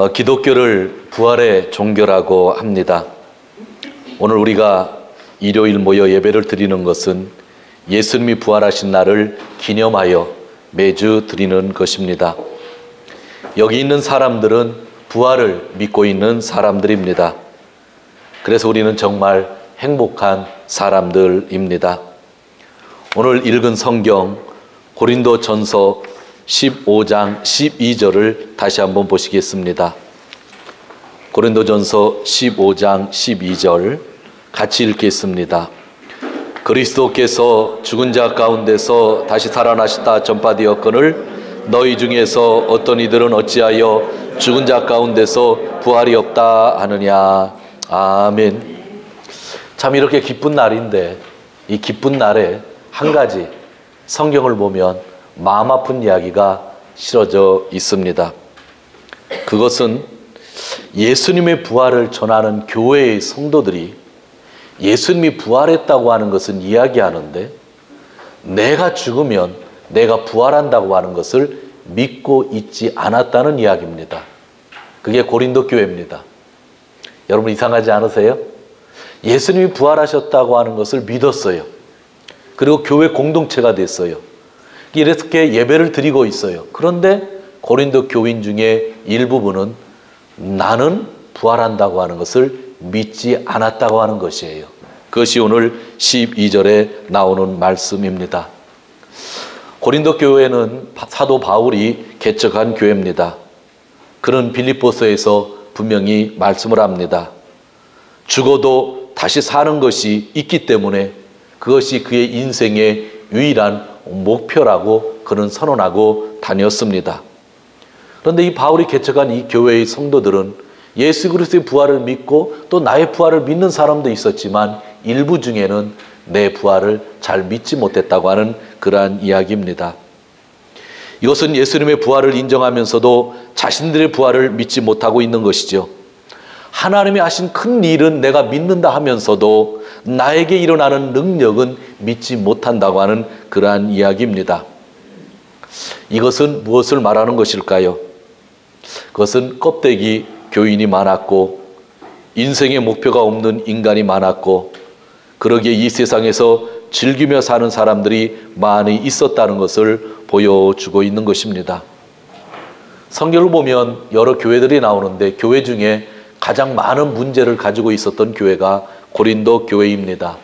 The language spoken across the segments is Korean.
기독교를 부활의 종교라고 합니다. 오늘 우리가 일요일 모여 예배를 드리는 것은 예수님이 부활하신 날을 기념하여 매주 드리는 것입니다. 여기 있는 사람들은 부활을 믿고 있는 사람들입니다. 그래서 우리는 정말 행복한 사람들입니다. 오늘 읽은 성경 고린도전서 15장 12절을 다시 한번 보시겠습니다. 고린도전서 15장 12절 같이 읽겠습니다. 그리스도께서 죽은 자 가운데서 다시 살아나시다 전파되었거늘 너희 중에서 어떤 이들은 어찌하여 죽은 자 가운데서 부활이 없다 하느냐. 아멘. 참 이렇게 기쁜 날인데 이 기쁜 날에 한 가지 성경을 보면 마음 아픈 이야기가 실어져 있습니다. 그것은 예수님의 부활을 전하는 교회의 성도들이 예수님이 부활했다고 하는 것은 이야기하는데 내가 죽으면 내가 부활한다고 하는 것을 믿고 있지 않았다는 이야기입니다. 그게 고린도 교회입니다. 여러분 이상하지 않으세요? 예수님이 부활하셨다고 하는 것을 믿었어요. 그리고 교회 공동체가 됐어요. 이렇게 예배를 드리고 있어요. 그런데 고린도 교인 중에 일부분은 나는 부활한다고 하는 것을 믿지 않았다고 하는 것이에요. 그것이 오늘 12절에 나오는 말씀입니다. 고린도 교회는 사도 바울이 개척한 교회입니다. 그는 빌립보서에서 분명히 말씀을 합니다. 죽어도 다시 사는 것이 있기 때문에 그것이 그의 인생의 유일한 목표라고 그는 선언하고 다녔습니다. 그런데 이 바울이 개척한 이 교회의 성도들은 예수 그리스도의 부활을 믿고 또 나의 부활을 믿는 사람도 있었지만 일부 중에는 내 부활을 잘 믿지 못했다고 하는 그러한 이야기입니다. 이것은 예수님의 부활을 인정하면서도 자신들의 부활을 믿지 못하고 있는 것이죠. 하나님이 하신 큰 일은 내가 믿는다 하면서도 나에게 일어나는 능력은 믿지 못한다고 하는 그러한 이야기입니다. 이것은 무엇을 말하는 것일까요? 그것은 껍데기 교인이 많았고 인생의 목표가 없는 인간이 많았고 그러기에 이 세상에서 즐기며 사는 사람들이 많이 있었다는 것을 보여주고 있는 것입니다. 성경을 보면 여러 교회들이 나오는데 교회 중에 가장 많은 문제를 가지고 있었던 교회가 고린도 교회입니다.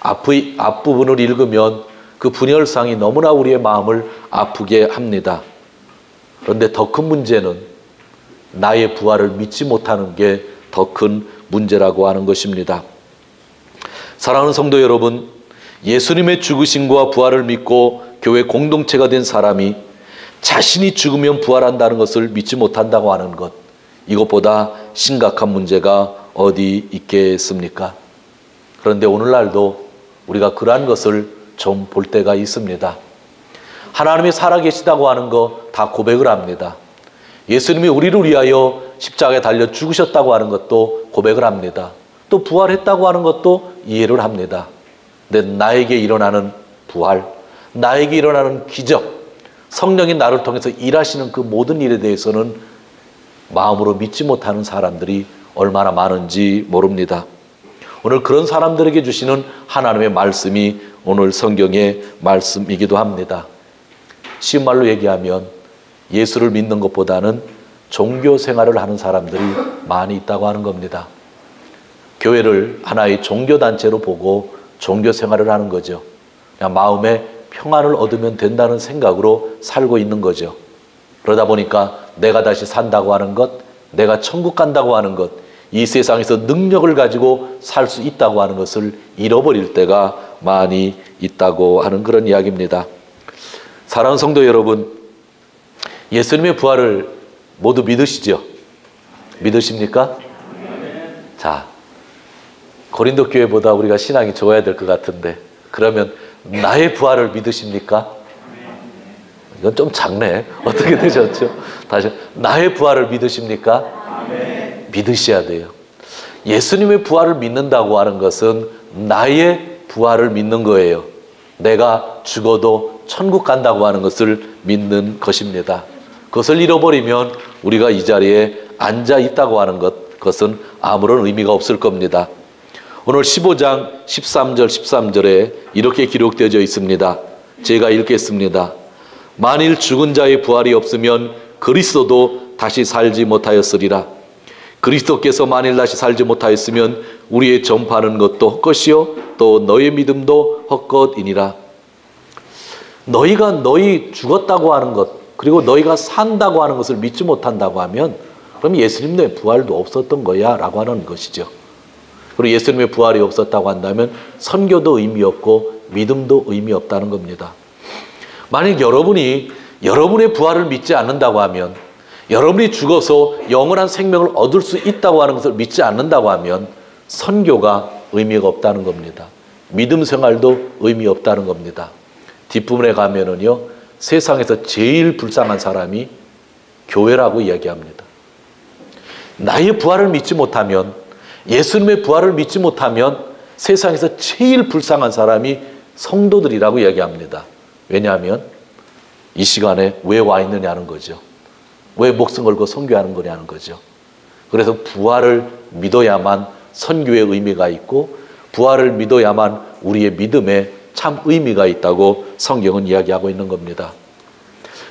앞부분을 읽으면 그 분열상이 너무나 우리의 마음을 아프게 합니다. 그런데 더 큰 문제는 나의 부활을 믿지 못하는 게 더 큰 문제라고 하는 것입니다. 사랑하는 성도 여러분, 예수님의 죽으심과 부활을 믿고 교회 공동체가 된 사람이 자신이 죽으면 부활한다는 것을 믿지 못한다고 하는 것, 이것보다 심각한 문제가 어디 있겠습니까? 그런데 오늘날도 우리가 그러한 것을 좀 볼 때가 있습니다. 하나님이 살아계시다고 하는 거 다 고백을 합니다. 예수님이 우리를 위하여 십자가에 달려 죽으셨다고 하는 것도 고백을 합니다. 또 부활했다고 하는 것도 이해를 합니다. 근데 나에게 일어나는 부활, 나에게 일어나는 기적, 성령이 나를 통해서 일하시는 그 모든 일에 대해서는 마음으로 믿지 못하는 사람들이 얼마나 많은지 모릅니다. 오늘 그런 사람들에게 주시는 하나님의 말씀이 오늘 성경의 말씀이기도 합니다. 쉬운 말로 얘기하면 예수를 믿는 것보다는 종교 생활을 하는 사람들이 많이 있다고 하는 겁니다. 교회를 하나의 종교단체로 보고 종교 생활을 하는 거죠. 그냥 마음에 평안을 얻으면 된다는 생각으로 살고 있는 거죠. 그러다 보니까 내가 다시 산다고 하는 것, 내가 천국 간다고 하는 것, 이 세상에서 능력을 가지고 살 수 있다고 하는 것을 잃어버릴 때가 많이 있다고 하는 그런 이야기입니다. 사랑하는 성도 여러분, 예수님의 부활을 모두 믿으시죠? 믿으십니까? 자, 고린도 교회보다 우리가 신앙이 좋아야 될 것 같은데 그러면 나의 부활을 믿으십니까? 이건 좀 작네. 어떻게 되셨죠? 다시 나의 부활을 믿으십니까? 믿으셔야 돼요. 예수님의 부활을 믿는다고 하는 것은 나의 부활을 믿는 거예요. 내가 죽어도 천국 간다고 하는 것을 믿는 것입니다. 그것을 잃어버리면 우리가 이 자리에 앉아 있다고 하는 그것은 아무런 의미가 없을 겁니다. 오늘 15장 13절에 이렇게 기록되어 있습니다. 제가 읽겠습니다. 만일 죽은 자의 부활이 없으면 그리스도도 다시 살지 못하였으리라. 그리스도께서 만일 다시 살지 못하였으면 우리의 전파하는 것도 헛것이요 또 너의 믿음도 헛것이니라. 너희 죽었다고 하는 것, 그리고 너희가 산다고 하는 것을 믿지 못한다고 하면 그럼 예수님의 부활도 없었던 거야 라고 하는 것이죠. 그리고 예수님의 부활이 없었다고 한다면 선교도 의미 없고 믿음도 의미 없다는 겁니다. 만약 여러분이 여러분의 부활을 믿지 않는다고 하면, 여러분이 죽어서 영원한 생명을 얻을 수 있다고 하는 것을 믿지 않는다고 하면 선교가 의미가 없다는 겁니다. 믿음 생활도 의미 없다는 겁니다. 뒷부분에 가면은요, 세상에서 제일 불쌍한 사람이 교회라고 이야기합니다. 나의 부활을 믿지 못하면, 예수님의 부활을 믿지 못하면 세상에서 제일 불쌍한 사람이 성도들이라고 이야기합니다. 왜냐하면 이 시간에 왜 와 있느냐는 거죠. 왜 목숨 걸고 선교하는 거냐는 거죠. 그래서 부활을 믿어야만 선교의 의미가 있고, 부활을 믿어야만 우리의 믿음에 참 의미가 있다고 성경은 이야기하고 있는 겁니다.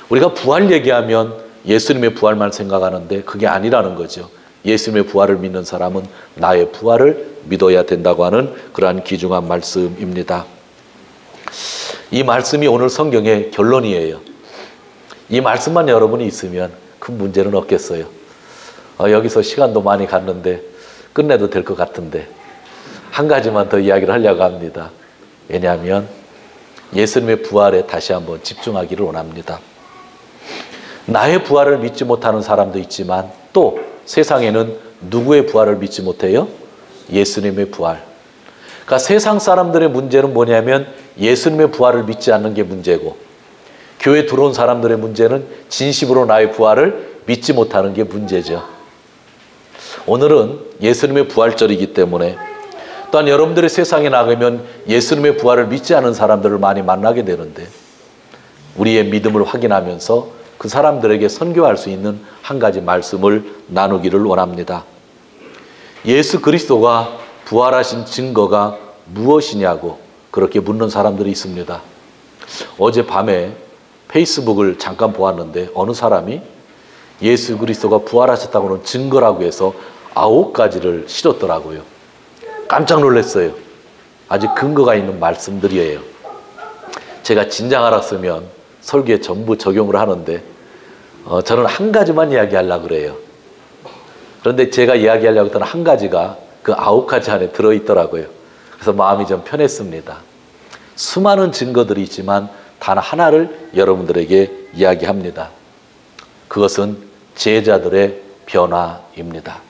우리가 부활 얘기하면 예수님의 부활만 생각하는데 그게 아니라는 거죠. 예수님의 부활을 믿는 사람은 나의 부활을 믿어야 된다고 하는 그러한 귀중한 말씀입니다. 이 말씀이 오늘 성경의 결론이에요. 이 말씀만 여러분이 있으면 큰 문제는 없겠어요. 여기서 시간도 많이 갔는데 끝내도 될 것 같은데 한 가지만 더 이야기를 하려고 합니다. 왜냐하면 예수님의 부활에 다시 한번 집중하기를 원합니다. 나의 부활을 믿지 못하는 사람도 있지만 또 세상에는 누구의 부활을 믿지 못해요? 예수님의 부활. 그러니까 세상 사람들의 문제는 뭐냐면 예수님의 부활을 믿지 않는 게 문제고, 교회 들어온 사람들의 문제는 진심으로 나의 부활을 믿지 못하는 게 문제죠. 오늘은 예수님의 부활절이기 때문에, 또한 여러분들이 세상에 나가면 예수님의 부활을 믿지 않은 사람들을 많이 만나게 되는데, 우리의 믿음을 확인하면서 그 사람들에게 선교할 수 있는 한 가지 말씀을 나누기를 원합니다. 예수 그리스도가 부활하신 증거가 무엇이냐고 그렇게 묻는 사람들이 있습니다. 어젯밤에 페이스북을 잠깐 보았는데 어느 사람이 예수 그리스도가 부활하셨다고 하는 증거라고 해서 9가지를 실었더라고요. 깜짝 놀랐어요. 아주 근거가 있는 말씀들이에요. 제가 진작 알았으면 설교에 전부 적용을 하는데 저는 한 가지만 이야기하려고 그래요. 그런데 제가 이야기하려고 했던 한 가지가 그 9가지 안에 들어있더라고요. 그래서 마음이 좀 편했습니다. 수많은 증거들이 있지만 단 하나를 여러분들에게 이야기합니다. 그것은 제자들의 변화입니다.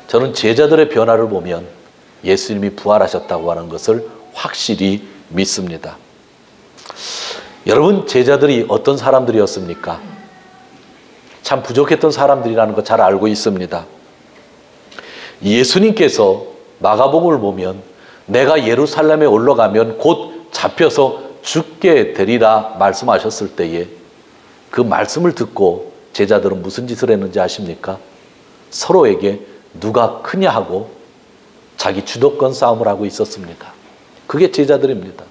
저는 제자들의 변화를 보면 예수님이 부활하셨다고 하는 것을 확실히 믿습니다. 여러분, 제자들이 어떤 사람들이었습니까? 참 부족했던 사람들이라는 거 잘 알고 있습니다. 예수님께서 마가복음을 보면 내가 예루살렘에 올라가면 곧 잡혀서 죽게 되리라 말씀하셨을 때에 그 말씀을 듣고 제자들은 무슨 짓을 했는지 아십니까? 서로에게 누가 크냐 하고 자기 주도권 싸움을 하고 있었습니다. 그게 제자들입니다.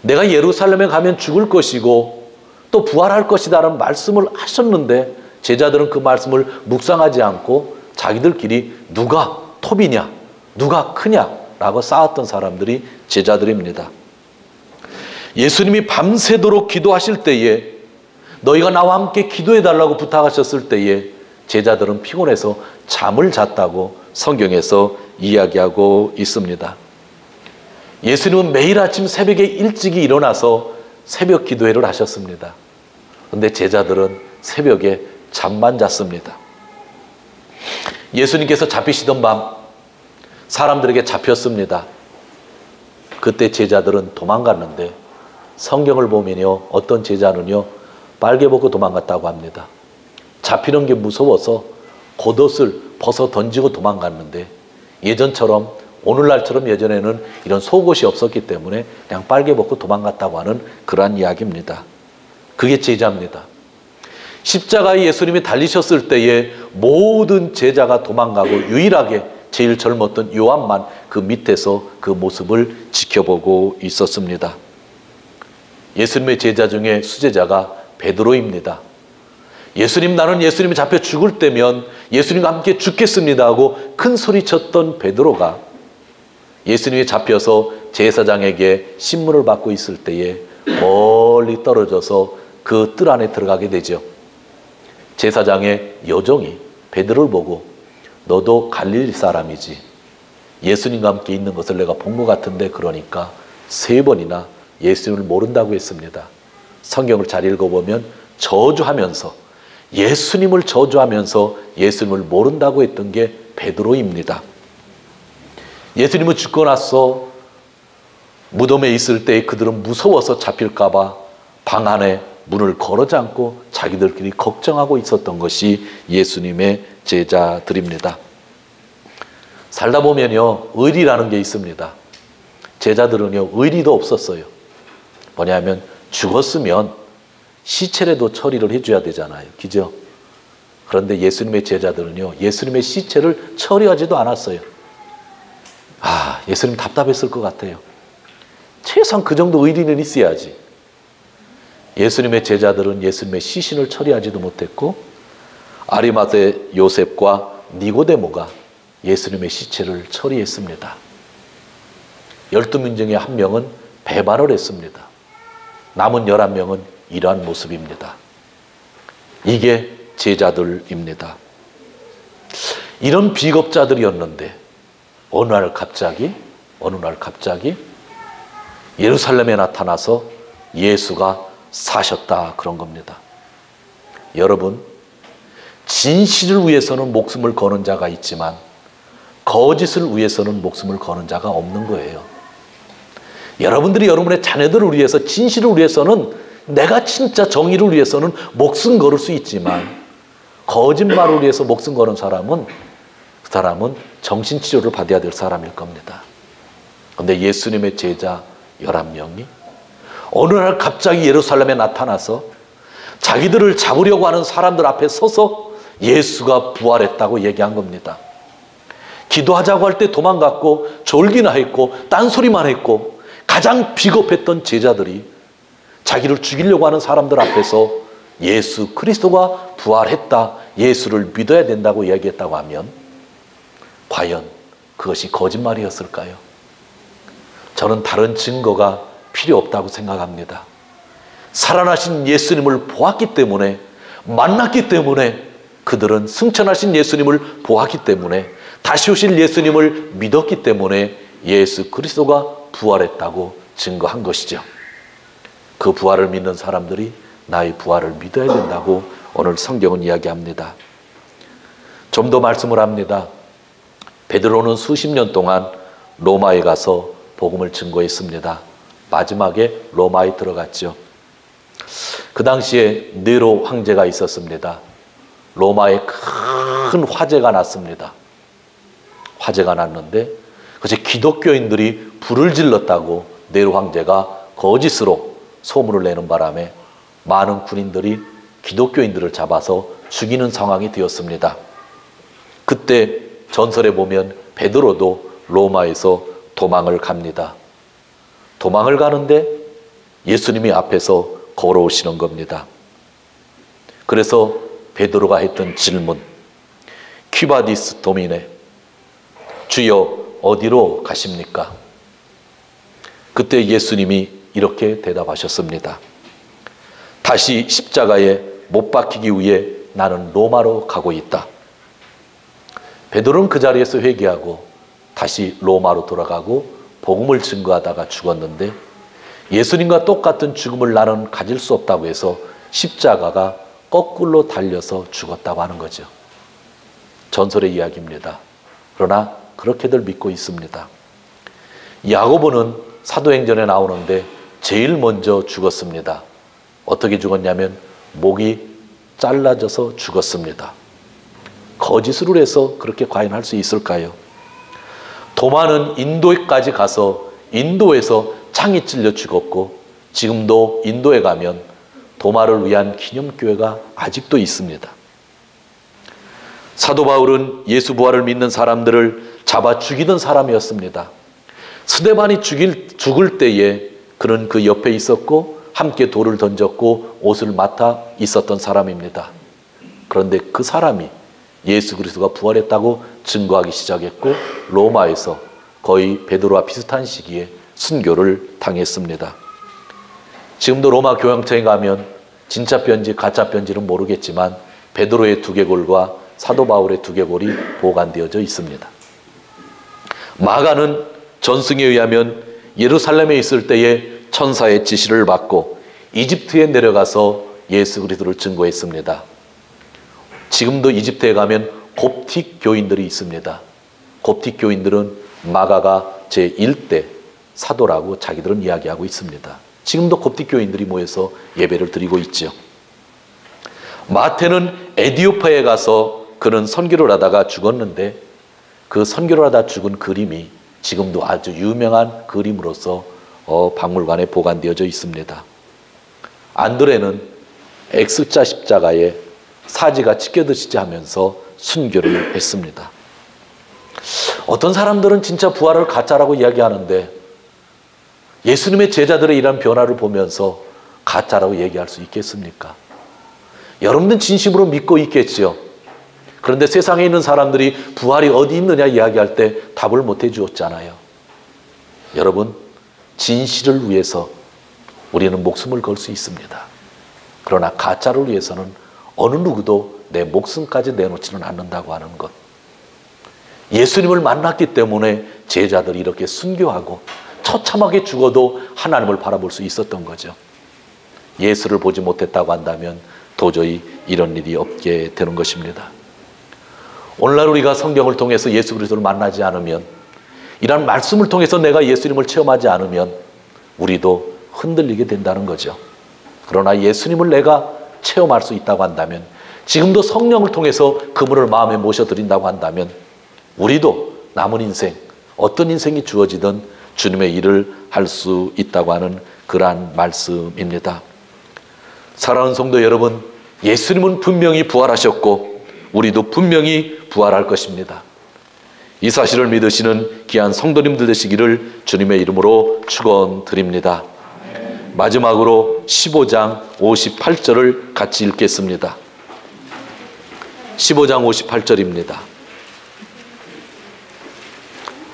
내가 예루살렘에 가면 죽을 것이고 또 부활할 것이다라는 말씀을 하셨는데 제자들은 그 말씀을 묵상하지 않고 자기들끼리 누가 톱이냐, 누가 크냐라고 싸웠던 사람들이 제자들입니다. 예수님이 밤새도록 기도하실 때에 너희가 나와 함께 기도해달라고 부탁하셨을 때에 제자들은 피곤해서 잠을 잤다고 성경에서 이야기하고 있습니다. 예수님은 매일 아침 새벽에 일찍이 일어나서 새벽 기도회를 하셨습니다. 그런데 제자들은 새벽에 잠만 잤습니다. 예수님께서 잡히시던 밤 사람들에게 잡혔습니다. 그때 제자들은 도망갔는데 성경을 보면요, 어떤 제자는요 빨개 벗고 도망갔다고 합니다. 잡히는 게 무서워서 겉옷을 벗어 던지고 도망갔는데 예전처럼, 오늘날처럼 예전에는 이런 속옷이 없었기 때문에 그냥 빨개 벗고 도망갔다고 하는 그러한 이야기입니다. 그게 제자입니다. 십자가에 예수님이 달리셨을 때에 모든 제자가 도망가고 유일하게 제일 젊었던 요한만 그 밑에서 그 모습을 지켜보고 있었습니다. 예수님의 제자 중에 수제자가 베드로입니다. 예수님, 나는 예수님이 잡혀 죽을 때면 예수님과 함께 죽겠습니다 하고 큰 소리쳤던 베드로가 예수님이 잡혀서 제사장에게 신문을 받고 있을 때에 멀리 떨어져서 그 뜰 안에 들어가게 되죠. 제사장의 여종이 베드로를 보고 너도 갈릴리 사람이지, 예수님과 함께 있는 것을 내가 본 것 같은데, 그러니까 3번이나 예수님을 모른다고 했습니다. 성경을 잘 읽어보면 저주하면서, 예수님을 저주하면서 예수님을 모른다고 했던 게 베드로입니다. 예수님은 죽고 나서 무덤에 있을 때 그들은 무서워서 잡힐까 봐 방 안에 문을 걸어 잠고 자기들끼리 걱정하고 있었던 것이 예수님의 제자들입니다. 살다 보면요, 의리라는 게 있습니다. 제자들은요, 의리도 없었어요. 뭐냐면 죽었으면 시체라도 처리를 해줘야 되잖아요. 그죠? 그런데 예수님의 제자들은요, 예수님의 시체를 처리하지도 않았어요. 예수님 답답했을 것 같아요. 최소한 그 정도 의리는 있어야지. 예수님의 제자들은 예수님의 시신을 처리하지도 못했고, 아리마대 요셉과 니고데모가 예수님의 시체를 처리했습니다. 12명 중에 1명은 배반을 했습니다. 남은 11명은 이러한 모습입니다. 이게 제자들입니다. 이런 비겁자들이었는데 어느 날 갑자기 예루살렘에 나타나서 예수가 사셨다, 그런 겁니다. 여러분, 진실을 위해서는 목숨을 거는 자가 있지만 거짓을 위해서는 목숨을 거는 자가 없는 거예요. 여러분들이 여러분의 자녀들을 위해서, 진실을 위해서는, 내가 진짜 정의를 위해서는 목숨 걸을 수 있지만 거짓말을 위해서 목숨 거는 사람은, 그 사람은 정신치료를 받아야 될 사람일 겁니다. 그런데 예수님의 제자 11명이 어느 날 갑자기 예루살렘에 나타나서 자기들을 잡으려고 하는 사람들 앞에 서서 예수가 부활했다고 얘기한 겁니다. 기도하자고 할 때 도망갔고, 졸기나 했고, 딴소리만 했고, 가장 비겁했던 제자들이 자기를 죽이려고 하는 사람들 앞에서 예수 그리스도가 부활했다, 예수를 믿어야 된다고 이야기했다고 하면 과연 그것이 거짓말이었을까요? 저는 다른 증거가 필요 없다고 생각합니다. 살아나신 예수님을 보았기 때문에, 만났기 때문에, 그들은 승천하신 예수님을 보았기 때문에, 다시 오실 예수님을 믿었기 때문에 예수 그리스도가 부활했다고 증거한 것이죠. 그 부활을 믿는 사람들이 나의 부활을 믿어야 된다고 오늘 성경은 이야기합니다. 좀 더 말씀을 합니다. 베드로는 수십 년 동안 로마에 가서 복음을 증거했습니다. 마지막에 로마에 들어갔죠. 그 당시에 네로 황제가 있었습니다. 로마에 큰 화재가 났습니다. 화재가 났는데 그것이 기독교인들이 불을 질렀다고 네로 황제가 거짓으로 소문을 내는 바람에 많은 군인들이 기독교인들을 잡아서 죽이는 상황이 되었습니다. 그때 전설에 보면 베드로도 로마에서 도망을 갑니다. 도망을 가는데 예수님이 앞에서 걸어오시는 겁니다. 그래서 베드로가 했던 질문, 퀴바디스 도미네, 주여 어디로 가십니까? 그때 예수님이 이렇게 대답하셨습니다. 다시 십자가에 못 박히기 위해 나는 로마로 가고 있다. 베드로는 그 자리에서 회개하고 다시 로마로 돌아가고 복음을 증거하다가 죽었는데, 예수님과 똑같은 죽음을 나는 가질 수 없다고 해서 십자가가 거꾸로 달려서 죽었다고 하는 거죠. 전설의 이야기입니다. 그러나 그렇게들 믿고 있습니다. 야고보는 사도행전에 나오는데 제일 먼저 죽었습니다. 어떻게 죽었냐면 목이 잘라져서 죽었습니다. 거짓으로 해서 그렇게 과연 할 수 있을까요? 도마는 인도에까지 가서 인도에서 창이 찔려 죽었고, 지금도 인도에 가면 도마를 위한 기념교회가 아직도 있습니다. 사도 바울은 예수 부활을 믿는 사람들을 잡아 죽이던 사람이었습니다. 스데반이 죽을 때에 그는 그 옆에 있었고 함께 돌을 던졌고 옷을 맡아 있었던 사람입니다. 그런데 그 사람이 예수 그리스도가 부활했다고 증거하기 시작했고 로마에서 거의 베드로와 비슷한 시기에 순교를 당했습니다. 지금도 로마 교황청에 가면 진짜 뼈인지 가짜 뼈인지는 모르겠지만 베드로의 두개골과 사도 바울의 두개골이 보관되어져 있습니다. 마가는 전승에 의하면 예루살렘에 있을 때에 천사의 지시를 받고 이집트에 내려가서 예수 그리스도를 증거했습니다. 지금도 이집트에 가면 곱틱 교인들이 있습니다. 곱틱 교인들은 마가가 제1대 사도라고 자기들은 이야기하고 있습니다. 지금도 곱틱 교인들이 모여서 예배를 드리고 있죠. 마태는 에디오파에 가서 그는 선교를 하다가 죽었는데 그 선교를 하다 죽은 그림이 지금도 아주 유명한 그림으로서 박물관에 보관되어져 있습니다. 안드레는 X자 십자가에 사지가 찢겨지지 하면서 순교를 했습니다. 어떤 사람들은 진짜 부활을 가짜라고 이야기하는데 예수님의 제자들의 이런 변화를 보면서 가짜라고 얘기할 수 있겠습니까? 여러분은 진심으로 믿고 있겠지요. 그런데 세상에 있는 사람들이 부활이 어디 있느냐 이야기할 때 답을 못 해주었잖아요. 여러분, 진실을 위해서 우리는 목숨을 걸 수 있습니다. 그러나 가짜를 위해서는 어느 누구도 내 목숨까지 내놓지는 않는다고 하는 것. 예수님을 만났기 때문에 제자들이 이렇게 순교하고 처참하게 죽어도 하나님을 바라볼 수 있었던 거죠. 예수를 보지 못했다고 한다면 도저히 이런 일이 없게 되는 것입니다. 오늘날 우리가 성경을 통해서 예수 그리스도를 만나지 않으면, 이런 말씀을 통해서 내가 예수님을 체험하지 않으면 우리도 흔들리게 된다는 거죠. 그러나 예수님을 내가 체험할 수 있다고 한다면, 지금도 성령을 통해서 그분을 마음에 모셔드린다고 한다면 우리도 남은 인생, 어떤 인생이 주어지든 주님의 일을 할 수 있다고 하는 그러한 말씀입니다. 사랑하는 성도 여러분, 예수님은 분명히 부활하셨고 우리도 분명히 부활할 것입니다. 이 사실을 믿으시는 귀한 성도님들 되시기를 주님의 이름으로 축원드립니다. 마지막으로 15장 58절을 같이 읽겠습니다. 15장 58절입니다.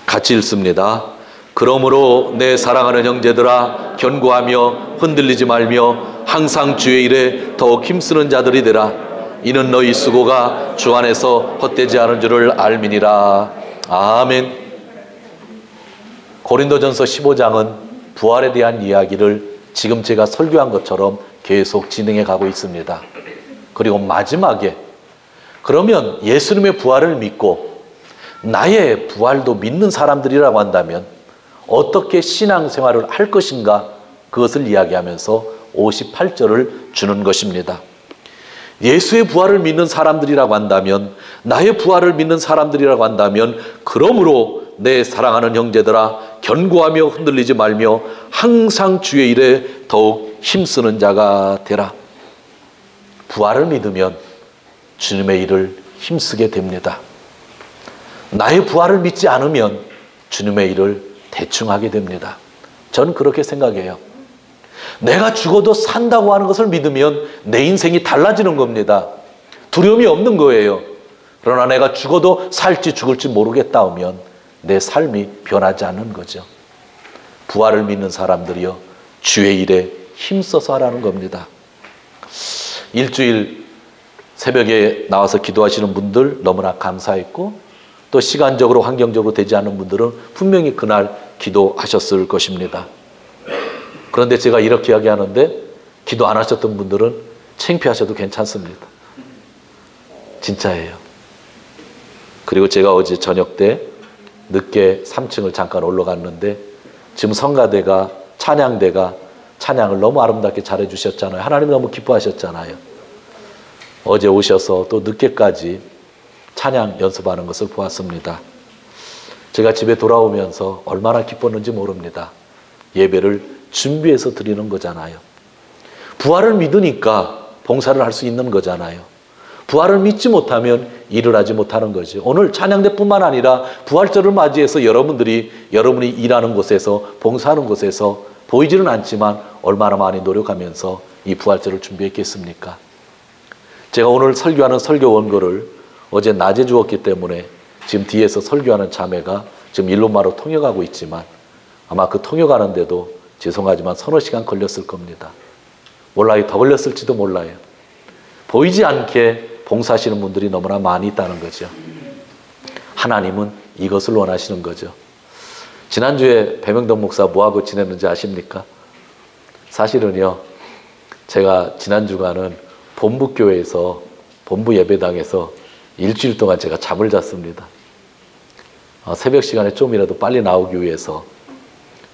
같이 읽습니다. 그러므로 내 사랑하는 형제들아, 견고하며 흔들리지 말며 항상 주의 일에 더욱 힘쓰는 자들이 되라. 이는 너희 수고가 주 안에서 헛되지 않은 줄을 알미니라. 아멘. 고린도전서 15장은 부활에 대한 이야기를 지금 제가 설교한 것처럼 계속 진행해 가고 있습니다. 그리고 마지막에 그러면 예수님의 부활을 믿고 나의 부활도 믿는 사람들이라고 한다면 어떻게 신앙생활을 할 것인가, 그것을 이야기하면서 58절을 주는 것입니다. 예수의 부활을 믿는 사람들이라고 한다면, 나의 부활을 믿는 사람들이라고 한다면, 그러므로 내 사랑하는 형제들아, 견고하며 흔들리지 말며 항상 주의 일에 더욱 힘쓰는 자가 되라. 부활을 믿으면 주님의 일을 힘쓰게 됩니다. 나의 부활을 믿지 않으면 주님의 일을 대충 하게 됩니다. 저는 그렇게 생각해요. 내가 죽어도 산다고 하는 것을 믿으면 내 인생이 달라지는 겁니다. 두려움이 없는 거예요. 그러나 내가 죽어도 살지 죽을지 모르겠다 하면 내 삶이 변하지 않는 거죠. 부활을 믿는 사람들이요, 주의 일에 힘써서 하라는 겁니다. 일주일 새벽에 나와서 기도하시는 분들 너무나 감사했고, 또 시간적으로 환경적으로 되지 않는 분들은 분명히 그날 기도하셨을 것입니다. 그런데 제가 이렇게 이야기하는데 기도 안 하셨던 분들은 창피하셔도 괜찮습니다. 진짜예요. 그리고 제가 어제 저녁 때 늦게 3층을 잠깐 올라갔는데 지금 성가대가, 찬양대가 찬양을 너무 아름답게 잘해 주셨잖아요. 하나님 너무 기뻐하셨잖아요. 어제 오셔서 또 늦게까지 찬양 연습하는 것을 보았습니다. 제가 집에 돌아오면서 얼마나 기뻤는지 모릅니다. 예배를 준비해서 드리는 거잖아요. 부활을 믿으니까 봉사를 할 수 있는 거잖아요. 부활을 믿지 못하면 일을 하지 못하는 거죠. 오늘 찬양대뿐만 아니라 부활절을 맞이해서 여러분이 일하는 곳에서, 봉사하는 곳에서 보이지는 않지만 얼마나 많이 노력하면서 이 부활절을 준비했겠습니까? 제가 오늘 설교하는 설교 원고를 어제 낮에 주었기 때문에 지금 뒤에서 설교하는 자매가 지금 일론마로 통역하고 있지만 아마 그 통역하는데도 죄송하지만 서너 시간 걸렸을 겁니다. 몰라요. 더 걸렸을지도 몰라요. 보이지 않게 봉사하시는 분들이 너무나 많이 있다는 거죠. 하나님은 이것을 원하시는 거죠. 지난주에 배명동 목사 뭐하고 지냈는지 아십니까? 사실은요, 제가 지난 주간은 본부교회에서, 본부 예배당에서 일주일 동안 제가 잠을 잤습니다. 새벽 시간에 좀이라도 빨리 나오기 위해서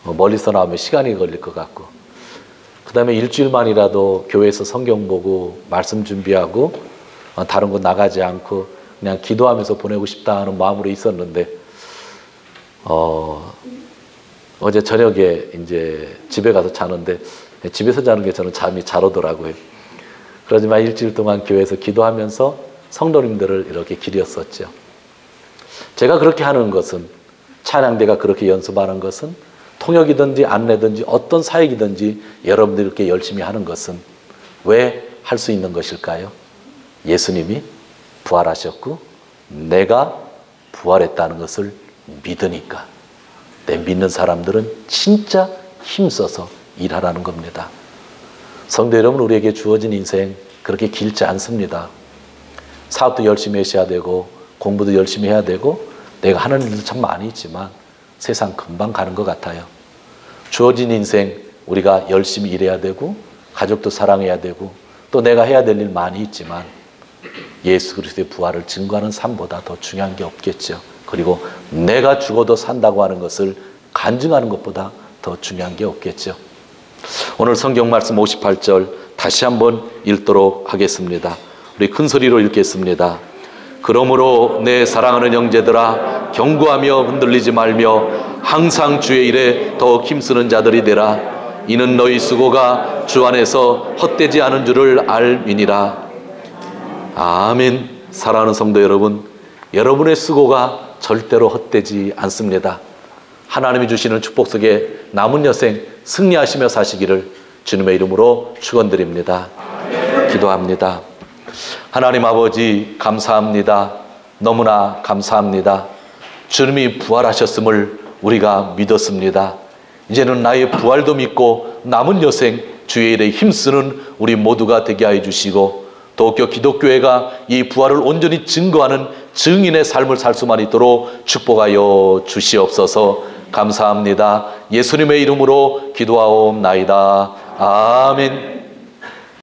멀리서 나오면 시간이 걸릴 것 같고, 그 다음에 일주일만이라도 교회에서 성경 보고 말씀 준비하고 다른 곳 나가지 않고 그냥 기도하면서 보내고 싶다 하는 마음으로 있었는데, 어제 저녁에 이제 집에 가서 자는데, 집에서 자는 게 저는 잠이 잘 오더라고요. 그러지만 일주일 동안 교회에서 기도하면서 성도님들을 이렇게 기렸었죠. 제가 그렇게 하는 것은, 찬양대가 그렇게 연습하는 것은, 통역이든지 안내든지 어떤 사역이든지 여러분들이 이렇게 열심히 하는 것은 왜 할 수 있는 것일까요? 예수님이 부활하셨고 내가 부활했다는 것을 믿으니까. 내 믿는 사람들은 진짜 힘써서 일하라는 겁니다. 성도 여러분, 우리에게 주어진 인생 그렇게 길지 않습니다. 사업도 열심히 하셔야 되고 공부도 열심히 해야 되고 내가 하는 일도 참 많이 있지만 세상 금방 가는 것 같아요. 주어진 인생 우리가 열심히 일해야 되고 가족도 사랑해야 되고 또 내가 해야 될 일 많이 있지만 예수 그리스도의 부활을 증거하는 삶보다 더 중요한 게 없겠죠. 그리고 내가 죽어도 산다고 하는 것을 간증하는 것보다 더 중요한 게 없겠죠. 오늘 성경 말씀 58절 다시 한번 읽도록 하겠습니다. 우리 큰 소리로 읽겠습니다. 그러므로 내 사랑하는 형제들아, 경고하며 흔들리지 말며 항상 주의 일에 더욱 힘쓰는 자들이 되라. 이는 너희 수고가 주 안에서 헛되지 않은 줄을 알미니라. 아멘. 사랑하는 성도 여러분, 여러분의 수고가 절대로 헛되지 않습니다. 하나님이 주시는 축복 속에 남은 여생 승리하시며 사시기를 주님의 이름으로 축원드립니다. 기도합니다. 하나님 아버지, 감사합니다. 너무나 감사합니다. 주님이 부활하셨음을 우리가 믿었습니다. 이제는 나의 부활도 믿고 남은 여생 주의 일에 힘쓰는 우리 모두가 되게 하여 주시고, 도쿄 기독교회가 이 부활을 온전히 증거하는 증인의 삶을 살 수만 있도록 축복하여 주시옵소서. 감사합니다. 예수님의 이름으로 기도하옵나이다. 아멘.